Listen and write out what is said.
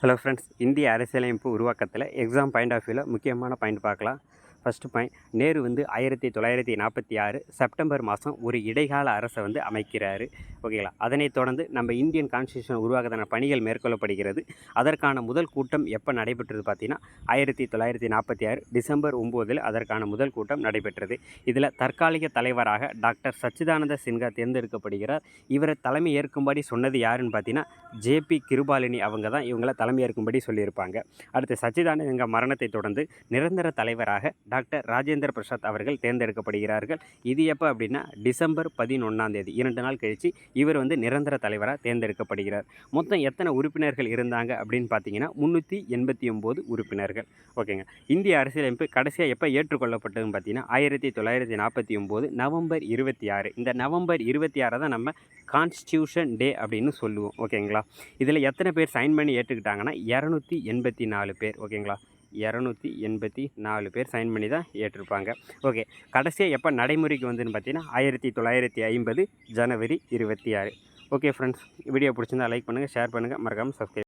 Hello friends, இந்திய அரசியலமைப்பு உருவாக்கத்தில் எக்ஸாம் பாயிண்ட் ஆஃப் வியூவில் முக்கியமான பாயிண்ட் பார்க்கலாம். ஃபஸ்ட்டு பாயிண்ட், நேரு 1946 செப்டம்பர் மாதம் ஒரு இடைக்கால அரசை அமைக்கிறாரு. ஓகேங்களா? அதனைத் தொடர்ந்து நம்ம இந்தியன் கான்ஸ்டியூஷன் உருவாக்கத்தான பணிகள் மேற்கொள்ளப்படுகிறது. அதற்கான முதல் கூட்டம் எப்போ நடைபெற்றது பார்த்தீங்கன்னா 1946 டிசம்பர் 9 அதற்கான முதல் கூட்டம் நடைபெற்றது. இதில் தற்காலிக தலைவராக டாக்டர் சச்சிதானந்த சின்ஹா தேர்ந்தெடுக்கப்படுகிறார். இவரை தலைமை ஏற்கும்படி சொன்னது யாருன்னு பார்த்தீங்கன்னா ஜேபி கிருபாலினி அவங்க தான் இவங்களை தலைமை ஏற்கும்படி சொல்லியிருப்பாங்க. அடுத்து சச்சிதானந்த சின்ஹா மரணத்தை தொடர்ந்து நிரந்தர தலைவராக டாக்டர் ராஜேந்திர பிரசாத் அவர்கள் தேர்ந்தெடுக்கப்படுகிறார்கள். இது எப்போ அப்படின்னா டிசம்பர் 11 2 நாள் கழித்து இவர் நிரந்தர தலைவராக தேர்ந்தெடுக்கப்படுகிறார். மொத்தம் எத்தனை உறுப்பினர்கள் இருந்தாங்க அப்படின்னு பார்த்தீங்கன்னா 389 உறுப்பினர்கள். ஓகேங்க. இந்திய அரசியலமைப்பு கடைசியாக எப்போ ஏற்றுக்கொள்ளப்பட்டதுன்னு பார்த்தீங்கன்னா 1949 நவம்பர் 26. இந்த நவம்பர் 26 தான் நம்ம கான்ஸ்டியூஷன் டே அப்படின்னு சொல்லுவோம். ஓகேங்களா? இதில் எத்தனை பேர் சைன் பண்ணி ஏற்றுக்கிட்டாங்கன்னா 284 பேர். ஓகேங்களா? 284 பேர் சைன் பண்ணி தான் ஏற்றிருப்பாங்க. ஓகே. கடைசியாக எப்போ நடைமுறைக்கு வந்துன்னு பார்த்தீங்கன்னா 1950 ஜனவரி 26. ஓகே ஃப்ரெண்ட்ஸ், வீடியோ பிடிச்சிருந்தா லைக் பண்ணுங்கள், ஷேர் பண்ணுங்கள், மறக்காமல் சப்ஸ்கிரைப்